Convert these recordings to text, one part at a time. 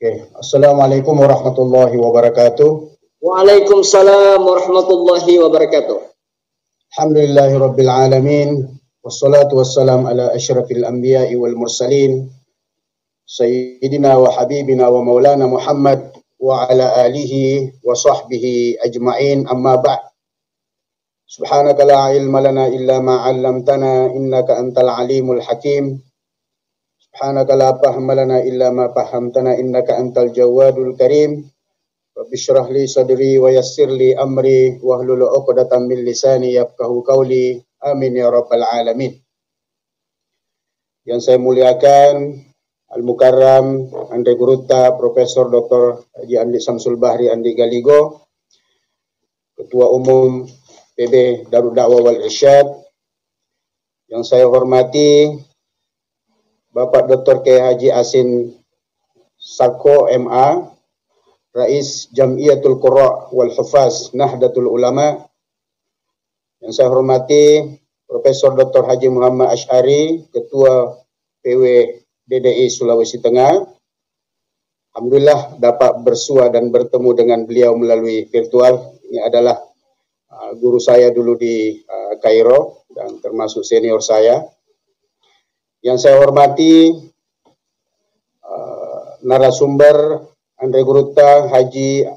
Oke, Assalamualaikum warahmatullahi wabarakatuh. Waalaikumsalam warahmatullahi wabarakatuh. Alhamdulillahi rabbil alamin. Wassalatu wassalam ala asyrafil anbiya'i wal mursalin. Sayyidina wa habibina wa maulana Muhammad wa ala alihi wa sahbihi ajma'in, amma ba'd. Subhanaka la ilma lana illa ma 'allamtana innaka antal alimul hakim. Subhanaka la fahma lana illa ma fahamtana innaka antal jawadul karim. Rabbi shrah li sadri wa yassir li amri wahlul 'uqdatam min lisani yafqahu qawli. Amin ya rabbal alamin. Yang saya muliakan Al-Mukarram Andre Guruta Profesor Dr. Haji Andi Samsul Bahri Andi Galigo, Ketua Umum PB Darud Da'wah wal Irsyad. Yang saya hormati Bapak Dr. K. Haji Asin Sako MA, Rais Jam'iyatul Qurra wal Hufaz Nahdlatul Ulama. Yang saya hormati Profesor Dr. Haji Muhammad Asy'ari, Ketua PW DDI Sulawesi Tengah. Alhamdulillah dapat bersua dan bertemu dengan beliau melalui virtual. Ini adalah guru saya dulu di Kairo dan termasuk senior saya. Yang saya hormati narasumber Andre Guruta Haji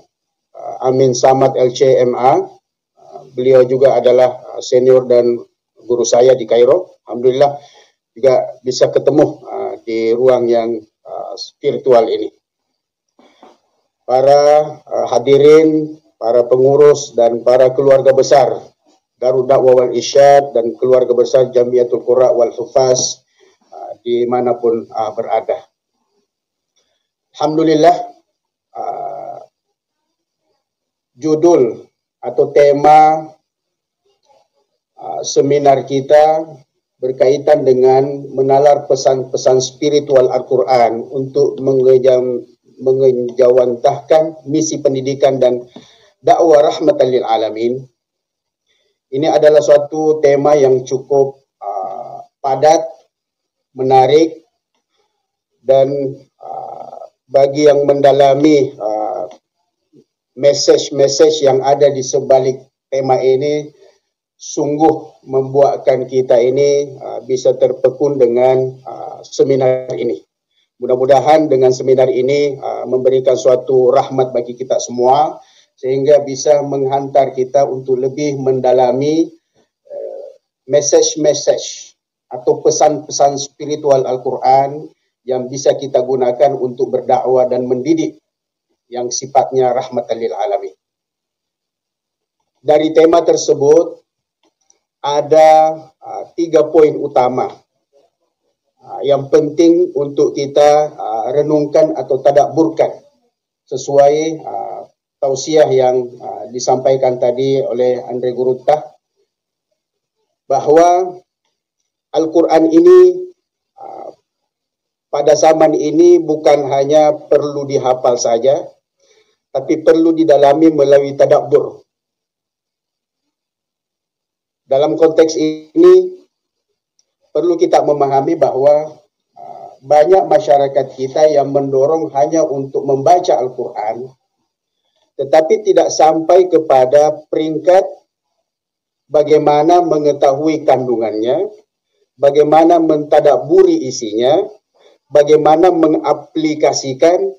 Amin Samad LC MA. Beliau juga adalah senior dan guru saya di Kairo. Alhamdulillah juga bisa ketemu di ruang yang virtual ini. Para hadirin, para pengurus dan para keluarga besar Darud Da'wah wal Irsyad dan keluarga besar Jam'iyatul Qurra wal Hufaz dimanapun berada. Alhamdulillah, judul atau tema seminar kita berkaitan dengan menalar pesan-pesan spiritual Al-Quran untuk mengejawantahkan misi pendidikan dan dakwah rahmatan lil alamin. Ini adalah suatu tema yang cukup padat, menarik, dan bagi yang mendalami message-message yang ada di sebalik tema ini sungguh membuatkan kita ini bisa terpekun dengan seminar ini. Mudah-mudahan dengan seminar ini memberikan suatu rahmat bagi kita semua sehingga bisa menghantar kita untuk lebih mendalami message-message atau pesan-pesan spiritual Al-Quran yang bisa kita gunakan untuk berdakwah dan mendidik yang sifatnya rahmatan lil alamin. Dari tema tersebut ada 3 poin utama yang penting untuk kita renungkan atau tadabburkan sesuai tausiah yang disampaikan tadi oleh Andre Guruta, bahwa Al-Quran ini pada zaman ini bukan hanya perlu dihafal saja, tapi perlu didalami melalui tadabbur. Dalam konteks ini perlu kita memahami bahwa banyak masyarakat kita yang mendorong hanya untuk membaca Al-Quran, tetapi tidak sampai kepada peringkat bagaimana mengetahui kandungannya, bagaimana mentadabburi isinya, bagaimana mengaplikasikan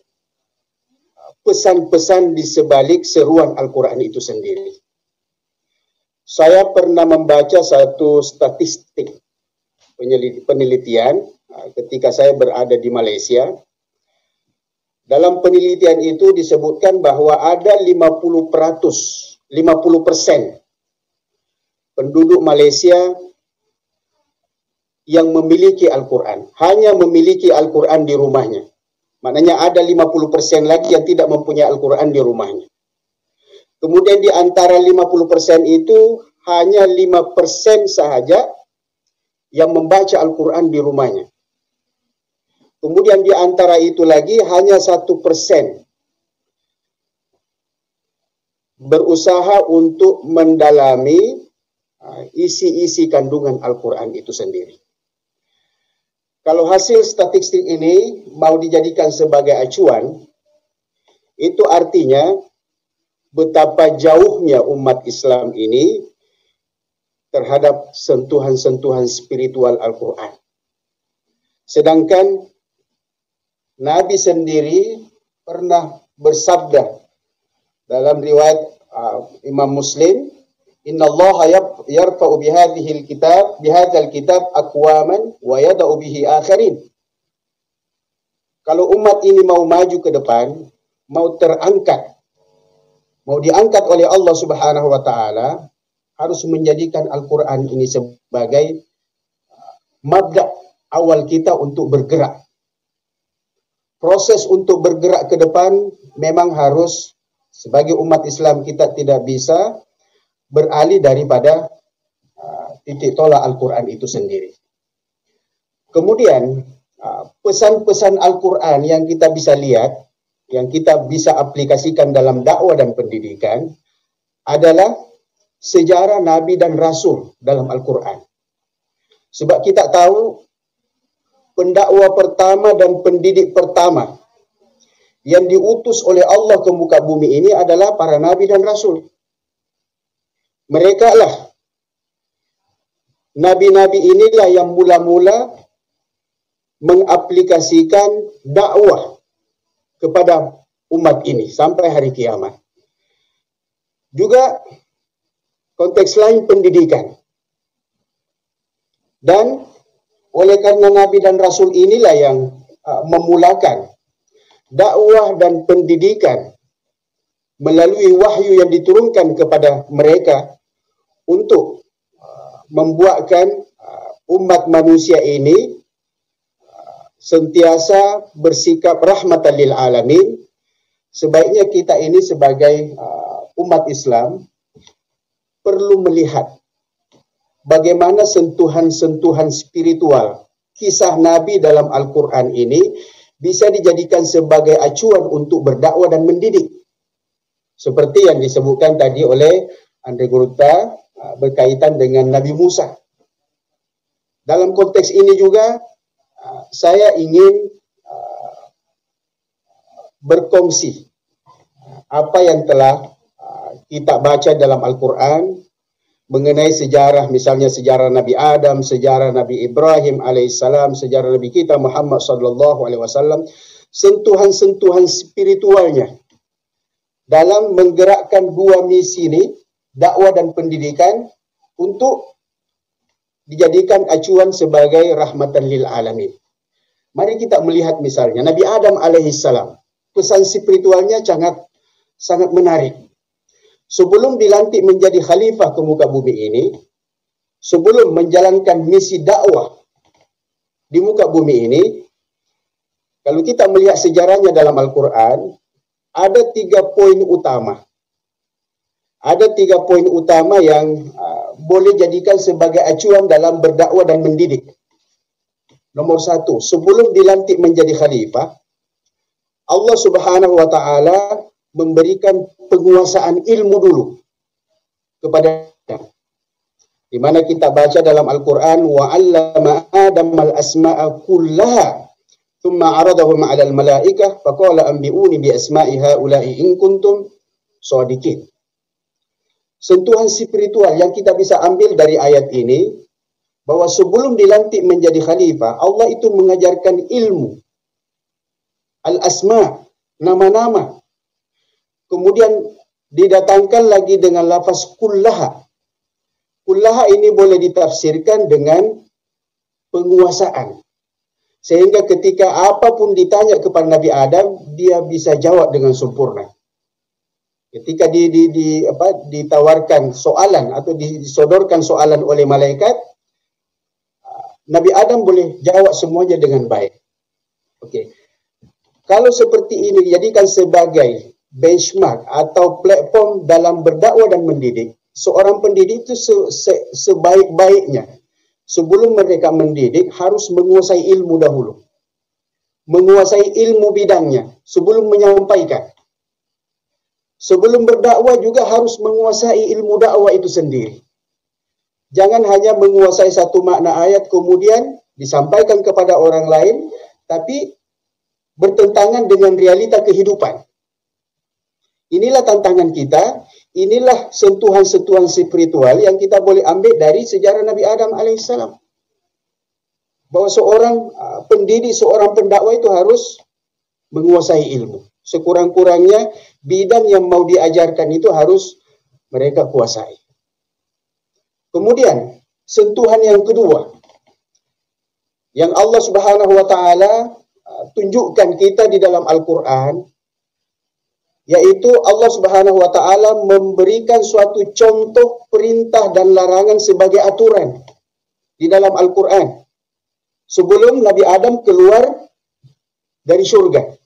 pesan-pesan di sebalik seruan Al-Quran itu sendiri. Saya pernah membaca satu statistik penelitian ketika saya berada di Malaysia. Dalam penelitian itu disebutkan bahwa ada 50% penduduk Malaysia yang memiliki Al-Quran, hanya memiliki Al-Quran di rumahnya. Maknanya ada 50% lagi yang tidak mempunyai Al-Quran di rumahnya. Kemudian di antara 50% itu hanya 5% sahaja yang membaca Al-Quran di rumahnya. Kemudian di antara itu lagi hanya 1% berusaha untuk mendalami isi-isi kandungan Al-Quran itu sendiri. Kalau hasil statistik ini mau dijadikan sebagai acuan, Itu artinya betapa jauhnya umat Islam ini terhadap sentuhan-sentuhan spiritual Al-Quran. Sedangkan Nabi sendiri pernah bersabda dalam riwayat Imam Muslim, Inna Allah yarfa'u bihadzal kitab aqwaman wa yada'u bihi akharin. Kalau umat ini mau maju ke depan, mau terangkat, mau diangkat oleh Allah Subhanahu wa taala, harus menjadikan Al-Quran ini sebagai mabda' awal kita untuk bergerak. Proses untuk bergerak ke depan memang harus, sebagai umat Islam kita tidak bisa beralih daripada titik tolak Al-Quran itu sendiri. Kemudian pesan-pesan Al-Quran yang kita bisa lihat, yang kita bisa aplikasikan dalam dakwah dan pendidikan adalah sejarah Nabi dan Rasul dalam Al-Quran. Sebab kita tahu pendakwa pertama dan pendidik pertama yang diutus oleh Allah ke muka bumi ini adalah para Nabi dan Rasul. Mereka lah, Nabi-Nabi inilah yang mula-mula mengaplikasikan dakwah kepada umat ini sampai hari kiamat. Juga konteks lain pendidikan. Dan oleh karena Nabi dan Rasul inilah yang memulakan dakwah dan pendidikan melalui wahyu yang diturunkan kepada mereka untuk membuatkan umat manusia ini sentiasa bersikap rahmatan lil alamin. Sebaiknya kita ini sebagai umat Islam perlu melihat bagaimana sentuhan-sentuhan spiritual kisah Nabi dalam Al-Quran ini bisa dijadikan sebagai acuan untuk berdakwah dan mendidik. Seperti yang disebutkan tadi oleh Andre Guruta berkaitan dengan Nabi Musa. Dalam konteks ini juga saya ingin berkongsi apa yang telah kita baca dalam Al-Quran mengenai sejarah, misalnya sejarah Nabi Adam, sejarah Nabi Ibrahim alaihissalam, sejarah Nabi kita Muhammad sallallahu alaihi wasallam, sentuhan-sentuhan spiritualnya dalam menggerakkan dua misi ini, dakwah dan pendidikan, untuk dijadikan acuan sebagai rahmatan lil alamin. Mari kita melihat misalnya Nabi Adam alaihissalam, pesan spiritualnya sangat menarik. Sebelum dilantik menjadi khalifah ke muka bumi ini, sebelum menjalankan misi dakwah di muka bumi ini, kalau kita melihat sejarahnya dalam Al-Quran, ada 3 poin utama. Ada 3 poin utama yang boleh jadikan sebagai acuan dalam berdakwah dan mendidik. Nomor 1, sebelum dilantik menjadi khalifah, Allah Subhanahu wa taala memberikan penguasaan ilmu dulu kepada Adam. Di mana kita baca dalam Al-Quran, wa 'allama Adam al-asma'a kullaha thumma 'aradahum 'alal malaikah faqala anbi'uni bi asma'i haula'i in kuntum shadiqin. Sentuhan spiritual yang kita bisa ambil dari ayat ini, bahwa sebelum dilantik menjadi khalifah, Allah itu mengajarkan ilmu al-asma', nama-nama. Kemudian didatangkan lagi dengan lafaz kullaha. Kullaha ini boleh ditafsirkan dengan penguasaan. Sehingga ketika apapun ditanya kepada Nabi Adam, dia bisa jawab dengan sempurna. Ketika ditawarkan soalan atau disodorkan soalan oleh malaikat, Nabi Adam boleh jawab semuanya dengan baik. Okey. Kalau seperti ini dijadikan sebagai benchmark atau platform dalam berdakwah dan mendidik, seorang pendidik itu sebaik-baiknya sebelum mereka mendidik harus menguasai ilmu dahulu, menguasai ilmu bidangnya sebelum menyampaikan. Sebelum berdakwah juga harus menguasai ilmu dakwah itu sendiri. Jangan hanya menguasai satu makna ayat kemudian disampaikan kepada orang lain tapi bertentangan dengan realita kehidupan. Inilah tantangan kita, inilah sentuhan-sentuhan spiritual yang kita boleh ambil dari sejarah Nabi Adam alaihissalam. Bahwa seorang pendidik, seorang pendakwah itu harus menguasai ilmu. Sekurang-kurangnya bidang yang mau diajarkan itu harus mereka kuasai. Kemudian, sentuhan yang kedua, yang Allah Subhanahu wa Ta'ala tunjukkan kita di dalam Al-Quran, yaitu Allah Subhanahu wa Ta'ala memberikan suatu contoh perintah dan larangan sebagai aturan di dalam Al-Quran sebelum Nabi Adam keluar dari surga.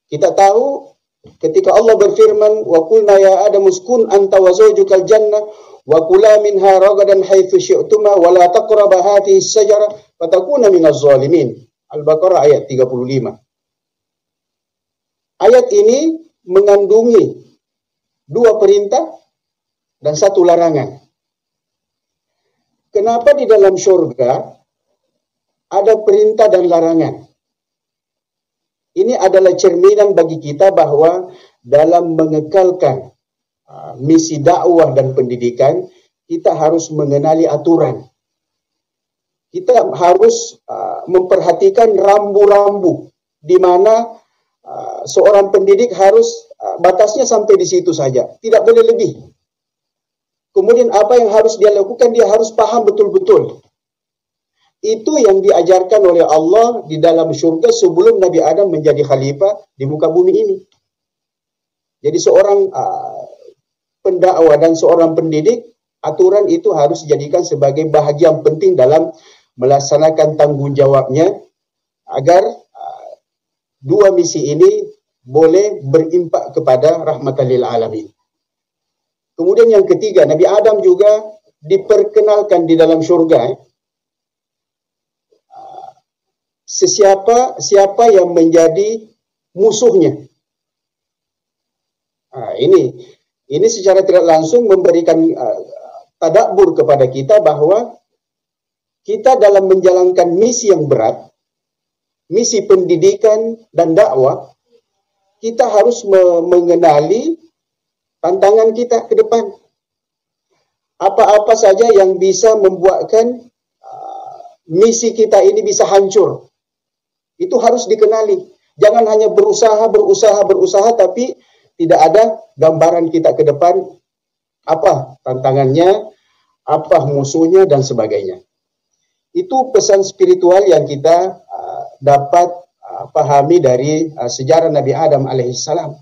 Kita tahu ketika Allah berfirman, wa qulna ya Adam uskun anta wa zawjukal jannah wa kula minha ragadan haitsu syi'tuma wa la taqraba hadhihi as-sajara fatakuna minaz zalimin. Al-Baqarah ayat 35. Ayat ini mengandungi dua perintah dan satu larangan. Kenapa di dalam surga ada perintah dan larangan? Ini adalah cerminan bagi kita bahwa dalam mengekalkan misi dakwah dan pendidikan, kita harus mengenali aturan. Kita harus memperhatikan rambu-rambu di mana seorang pendidik harus batasnya sampai di situ saja, tidak boleh lebih. Kemudian apa yang harus dia lakukan, dia harus paham betul-betul. Itu yang diajarkan oleh Allah di dalam surga sebelum Nabi Adam menjadi khalifah di muka bumi ini. Jadi seorang pendakwah dan seorang pendidik, aturan itu harus dijadikan sebagai bahagian penting dalam melaksanakan tanggung jawabnya agar dua misi ini boleh berimpak kepada rahmatan lil alamin. Kemudian yang ketiga, Nabi Adam juga diperkenalkan di dalam surga siapa yang menjadi musuhnya. Ini secara tidak langsung memberikan tadabbur kepada kita bahwa kita dalam menjalankan misi yang berat, misi pendidikan dan dakwah, kita harus mengenali tantangan kita ke depan. Apa-apa saja yang bisa membuatkan misi kita ini bisa hancur, itu harus dikenali. Jangan hanya berusaha, tapi tidak ada gambaran kita ke depan, apa tantangannya, apa musuhnya, dan sebagainya. Itu pesan spiritual yang kita dapat pahami dari sejarah Nabi Adam alaihissalam.